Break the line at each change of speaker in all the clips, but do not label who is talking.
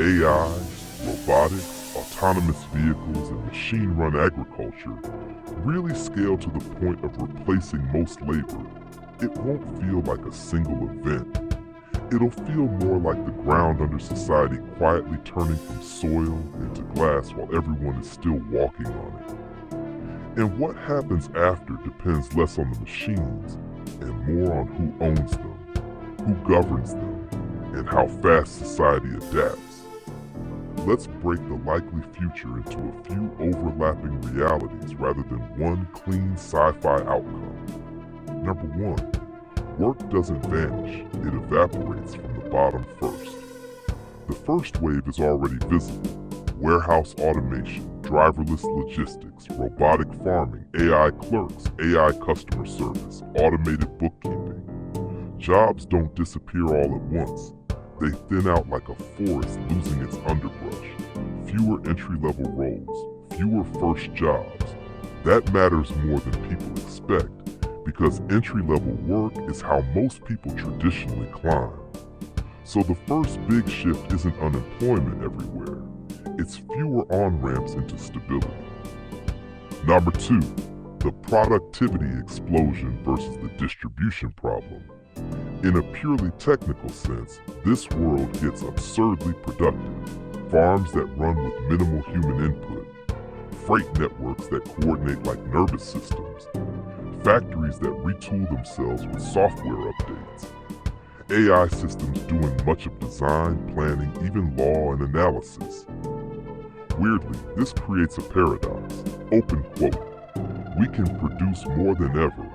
AI, robotics, autonomous vehicles, and machine-run agriculture really scale to the point of replacing most labor, it won't feel like a single event. It'll feel more like the ground under society quietly turning from soil into glass while everyone is still walking on it. And what happens after depends less on the machines and more on who owns them, who governs them, and how fast society adapts. Let's break the likely future into a few overlapping realities rather than one clean sci-fi outcome. Number one, work doesn't vanish, it evaporates from the bottom first. The first wave is already visible. Warehouse automation, driverless logistics, robotic farming, AI clerks, AI customer service, automated bookkeeping. Jobs don't disappear all at once. They thin out like a forest losing its underbrush. Fewer entry-level roles, fewer first jobs. That matters more than people expect, because entry-level work is how most people traditionally climb. So the first big shift isn't unemployment everywhere. It's fewer on-ramps into stability. Number two, the productivity explosion versus the distribution problem. In a purely technical sense, this world gets absurdly productive. Farms that run with minimal human input, freight networks that coordinate like nervous systems, factories that retool themselves with software updates, AI systems doing much of design, planning, even law and analysis. Weirdly, this creates a paradox. Open quote. We can produce more than ever,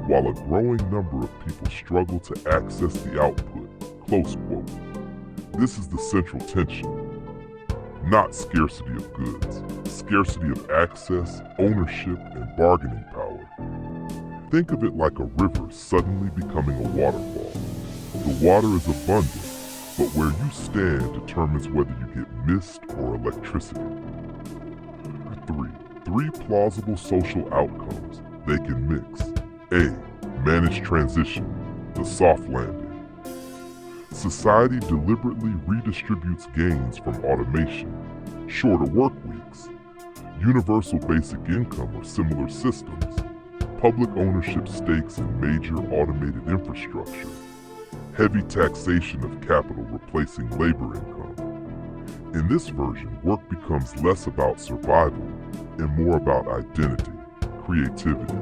while a growing number of people struggle to access the output. Close quote. This is the central tension. Not scarcity of goods, scarcity of access, ownership, and bargaining power. Think of it like a river suddenly becoming a waterfall. The water is abundant, but where you stand determines whether you get mist or electricity. 3 plausible social outcomes they can mix. A. Managed transition, the soft landing. Society deliberately redistributes gains from automation, shorter work weeks, universal basic income or similar systems, public ownership stakes in major automated infrastructure, heavy taxation of capital replacing labor income. In this version, work becomes less about survival and more about identity, creativity,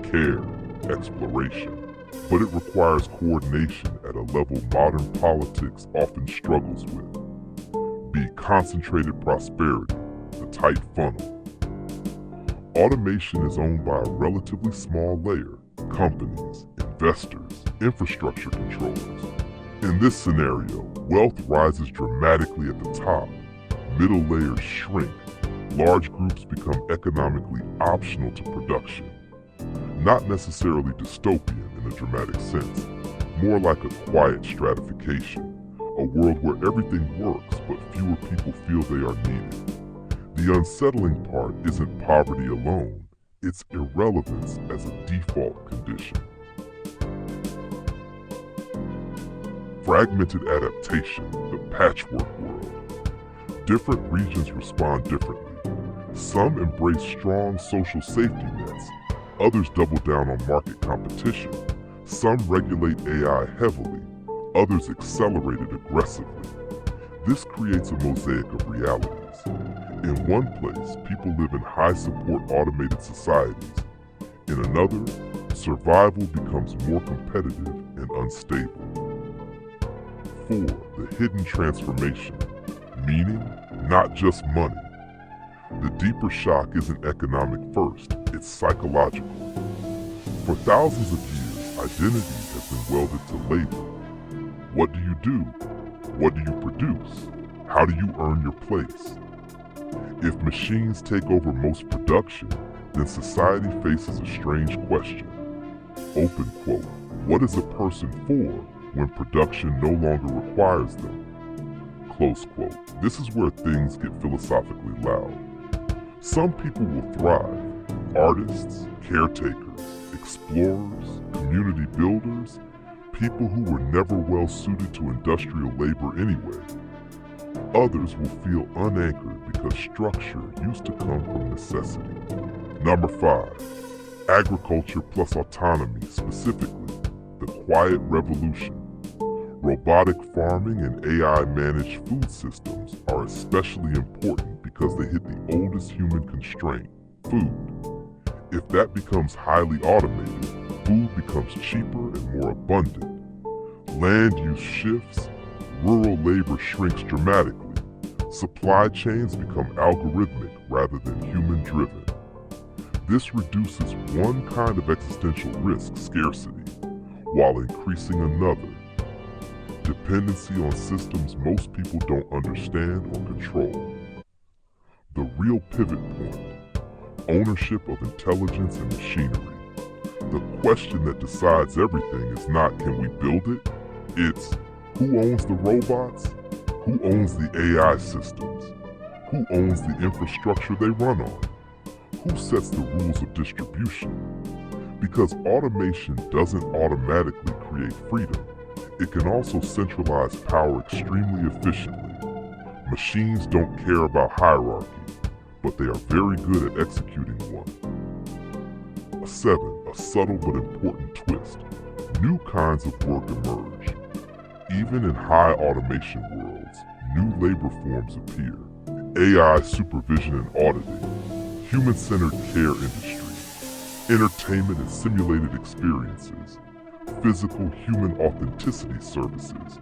care, exploration. But it requires coordination at a level modern politics often struggles with. B. Concentrated prosperity, the tight funnel. Automation is owned by a relatively small layer, companies, investors, infrastructure controllers. In this scenario, wealth rises dramatically at the top, middle layers shrink, large groups become economically optional to production. Not necessarily dystopian in a dramatic sense, more like a quiet stratification, a world where everything works but fewer people feel they are needed. The unsettling part isn't poverty alone, it's irrelevance as a default condition. Fragmented adaptation, the patchwork world. Different regions respond differently. Some embrace strong social safety nets, others double down on market competition. Some regulate AI heavily, others accelerate it aggressively. This creates a mosaic of realities. In one place, people live in high-support automated societies. In another, survival becomes more competitive and unstable. 4. The hidden transformation. Meaning, not just money. The deeper shock isn't economic first, it's psychological. For thousands of years, identity has been welded to labor. What do you do? What do you produce? How do you earn your place? If machines take over most production, then society faces a strange question. Open quote. What is a person for when production no longer requires them? Close quote. This is where things get philosophically loud. Some people will thrive. Artists, caretakers, explorers, community builders, people who were never well suited to industrial labor anyway. Others will feel unanchored because structure used to come from necessity. Number 5. Agriculture plus autonomy, specifically the quiet revolution. Robotic farming and AI-managed food systems are especially important because they hit the oldest human constraint, food. If that becomes highly automated, food becomes cheaper and more abundant. Land use shifts, rural labor shrinks dramatically. Supply chains become algorithmic rather than human-driven. This reduces one kind of existential risk, scarcity, while increasing another, dependency on systems most people don't understand or control. The real pivot point: ownership of intelligence and machinery. The question that decides everything is not can we build it, it's who owns the robots, who owns the AI systems, who owns the infrastructure they run on, who sets the rules of distribution. Because automation doesn't automatically create freedom, it can also centralize power extremely efficiently. Machines don't care about hierarchy, but they are very good at executing one. 7. A subtle but important twist. New kinds of work emerge. Even in high automation worlds, new labor forms appear. AI supervision and auditing, human-centered care industry, entertainment and simulated experiences, physical human authenticity services.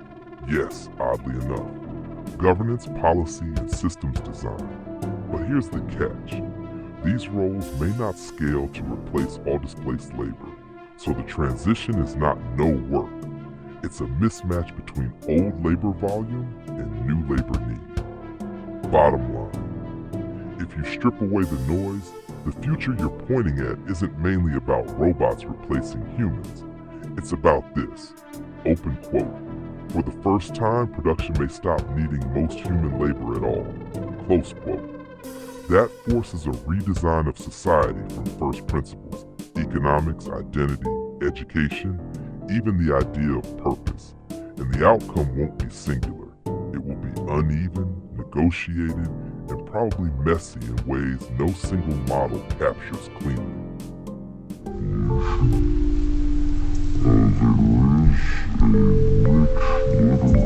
Yes, oddly enough, governance, policy, and systems design. But here's the catch. These roles may not scale to replace all displaced labor, so the transition is not no work. It's a mismatch between old labor volume and new labor need. Bottom line, if you strip away the noise, the future you're pointing at isn't mainly about robots replacing humans. It's about this, open quote, for the first time production may stop needing most human labor at all, close quote. That forces a redesign of society from first principles, economics, identity, education, even the idea of purpose. And the outcome won't be singular. It will be uneven, negotiated, and probably messy in ways no single model captures cleanly.
There is a rich